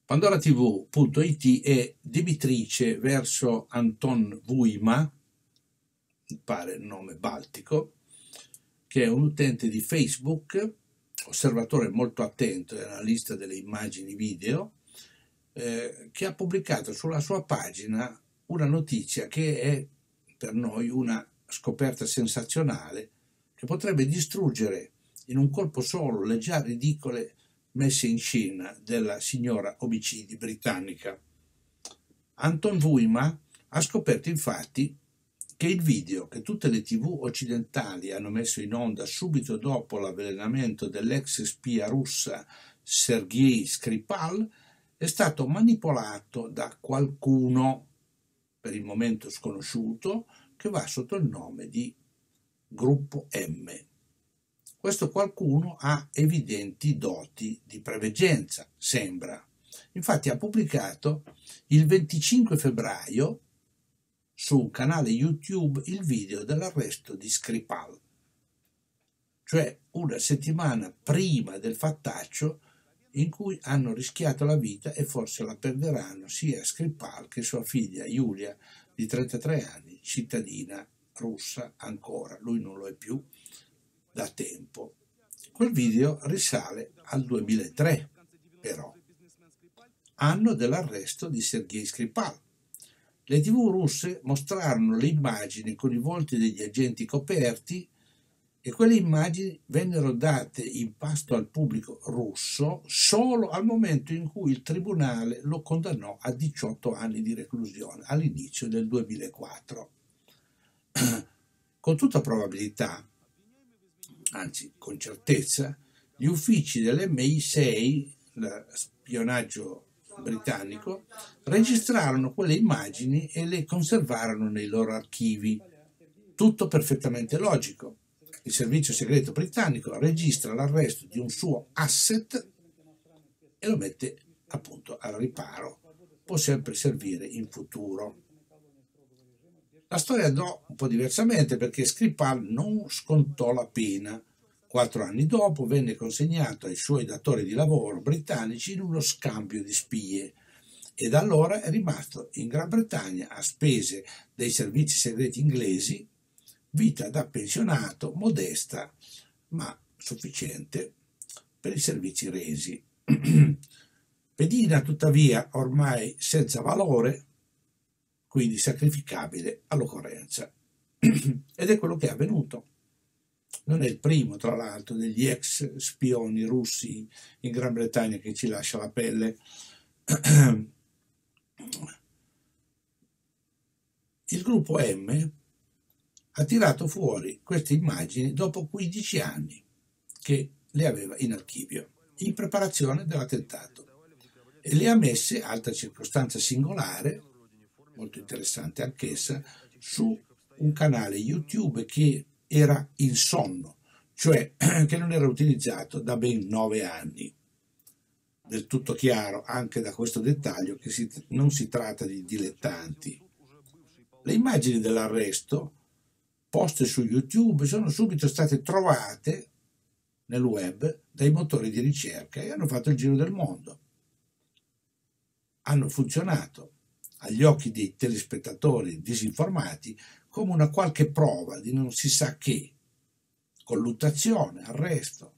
PandoraTV.it è debitrice verso Anton Vuima, mi pare il nome baltico, che è un utente di Facebook, osservatore molto attento e analista delle immagini video, che ha pubblicato sulla sua pagina una notizia che è per noi una scoperta sensazionale che potrebbe distruggere in un colpo solo le già ridicole messe in scena della signora omicidi britannica. Anton Vuima ha scoperto infatti che il video che tutte le TV occidentali hanno messo in onda subito dopo l'avvelenamento dell'ex spia russa Sergei Skripal è stato manipolato da qualcuno, per il momento sconosciuto, che va sotto il nome di Gruppo M. Questo qualcuno ha evidenti doti di preveggenza, sembra. Infatti ha pubblicato il 25 febbraio su un canale YouTube il video dell'arresto di Skripal, cioè una settimana prima del fattaccio in cui hanno rischiato la vita e forse la perderanno sia Skripal che sua figlia Yulia di 33 anni, cittadina russa ancora, lui non lo è più da tempo. Quel video risale al 2003, però, anno dell'arresto di Sergei Skripal. Le TV russe mostrarono le immagini con i volti degli agenti coperti e quelle immagini vennero date in pasto al pubblico russo solo al momento in cui il tribunale lo condannò a 18 anni di reclusione, all'inizio del 2004. Con tutta probabilità, anzi con certezza, gli uffici dell'MI6, lo spionaggio britannico, registrarono quelle immagini e le conservarono nei loro archivi. Tutto perfettamente logico. Il servizio segreto britannico registra l'arresto di un suo asset e lo mette appunto al riparo. Può sempre servire in futuro. La storia andò un po' diversamente perché Skripal non scontò la pena. 4 anni dopo venne consegnato ai suoi datori di lavoro britannici in uno scambio di spie e da allora è rimasto in Gran Bretagna a spese dei servizi segreti inglesi, vita da pensionato modesta ma sufficiente per i servizi resi. Pedina tuttavia ormai senza valore, quindi sacrificabile all'occorrenza. Ed è quello che è avvenuto. Non è il primo, tra l'altro, degli ex spioni russi in Gran Bretagna che ci lascia la pelle. Il gruppo M ha tirato fuori queste immagini dopo 15 anni che le aveva in archivio, in preparazione dell'attentato, e le ha messe, altra circostanza singolare, molto interessante anch'essa, su un canale YouTube che era in sonno, cioè che non era utilizzato da ben 9 anni. Del tutto chiaro anche da questo dettaglio che non si tratta di dilettanti. Le immagini dell'arresto poste su YouTube sono subito state trovate nel web dai motori di ricerca e hanno fatto il giro del mondo. Hanno funzionato agli occhi dei telespettatori disinformati come una qualche prova di non si sa che, colluttazione, arresto,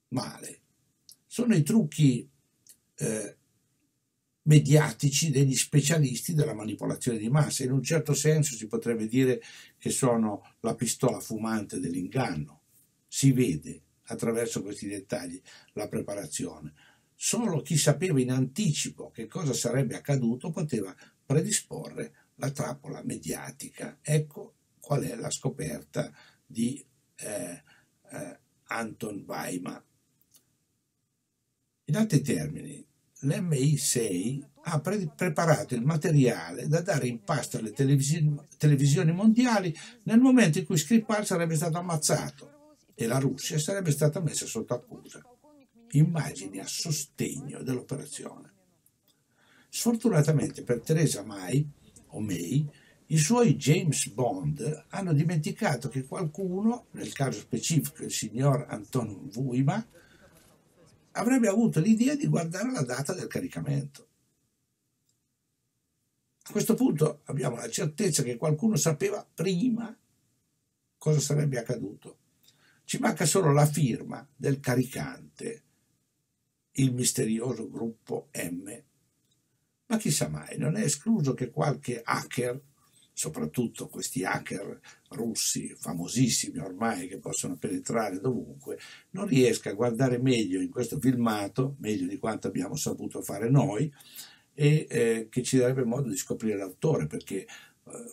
male. Sono i trucchi mediatici degli specialisti della manipolazione di massa. In un certo senso si potrebbe dire che sono la pistola fumante dell'inganno. Si vede attraverso questi dettagli la preparazione. Solo chi sapeva in anticipo che cosa sarebbe accaduto poteva predisporre la trappola mediatica. Ecco qual è la scoperta di Anton Vuima. In altri termini, l'MI6 ha preparato il materiale da dare in pasto alle televisioni mondiali nel momento in cui Skripal sarebbe stato ammazzato e la Russia sarebbe stata messa sotto accusa. Immagini a sostegno dell'operazione. Sfortunatamente per Theresa May, I suoi James Bond hanno dimenticato che qualcuno, nel caso specifico il signor Anton Vuima, avrebbe avuto l'idea di guardare la data del caricamento. A questo punto abbiamo la certezza che qualcuno sapeva prima cosa sarebbe accaduto. Ci manca solo la firma del caricante, il misterioso gruppo M. Ma chissà mai, non è escluso che qualche hacker, soprattutto questi hacker russi famosissimi ormai che possono penetrare dovunque, non riesca a guardare meglio in questo filmato, meglio di quanto abbiamo saputo fare noi, e che ci darebbe modo di scoprire l'autore, perché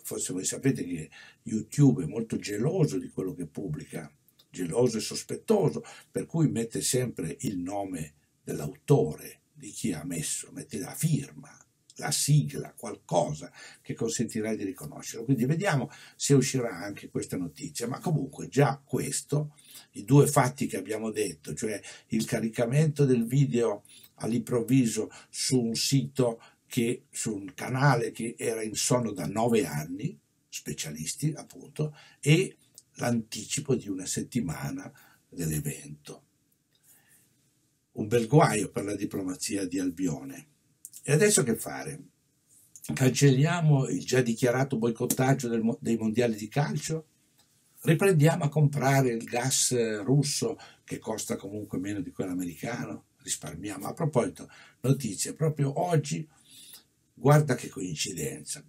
forse voi sapete che YouTube è molto geloso di quello che pubblica, geloso e sospettoso, per cui mette sempre il nome dell'autore, di chi ha messo, mette la firma, la sigla, qualcosa che consentirà di riconoscerlo. Quindi vediamo se uscirà anche questa notizia, ma comunque già questo, i due fatti che abbiamo detto, cioè il caricamento del video all'improvviso su un sito, su un canale che era in sonno da 9 anni, specialisti appunto, e l'anticipo di una settimana dell'evento. Un bel guaio per la diplomazia di Albione. E adesso che fare? Cancelliamo il già dichiarato boicottaggio dei mondiali di calcio? Riprendiamo a comprare il gas russo che costa comunque meno di quello americano? Risparmiamo. A proposito, notizie, proprio oggi, guarda che coincidenza,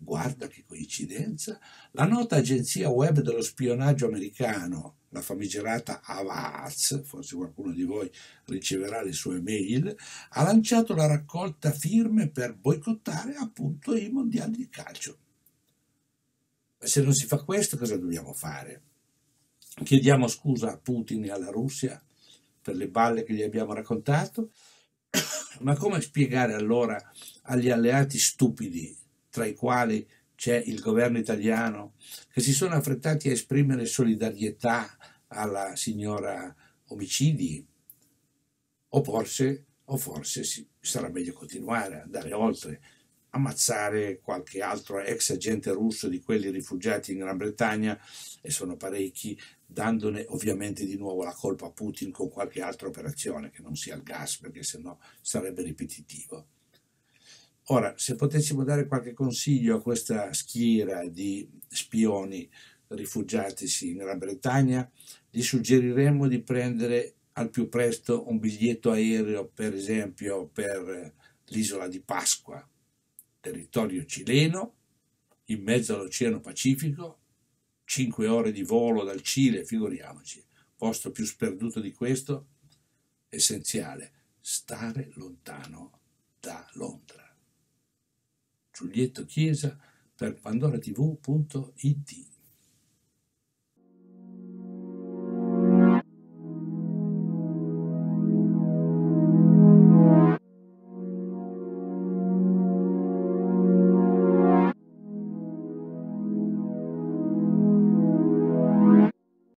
la nota agenzia web dello spionaggio americano, la famigerata Avaz, forse qualcuno di voi riceverà le sue mail, ha lanciato la raccolta firme per boicottare appunto i mondiali di calcio. Ma se non si fa questo, cosa dobbiamo fare? Chiediamo scusa a Putin e alla Russia per le balle che gli abbiamo raccontato? Ma come spiegare allora agli alleati stupidi, tra i quali c'è il governo italiano, che si sono affrettati a esprimere solidarietà alla signora Omicidi? O forse sarà meglio continuare ad andare oltre, ammazzare qualche altro ex agente russo di quelli rifugiati in Gran Bretagna, e sono parecchi, dandone ovviamente di nuovo la colpa a Putin con qualche altra operazione che non sia il gas, perché sennò sarebbe ripetitivo. Ora, se potessimo dare qualche consiglio a questa schiera di spioni rifugiatisi in Gran Bretagna, gli suggeriremmo di prendere al più presto un biglietto aereo, per esempio, per l'isola di Pasqua, territorio cileno, in mezzo all'Oceano Pacifico, 5 ore di volo dal Cile, figuriamoci, posto più sperduto di questo, essenziale, stare lontano da Londra. Giulietto Chiesa per pandoratv.it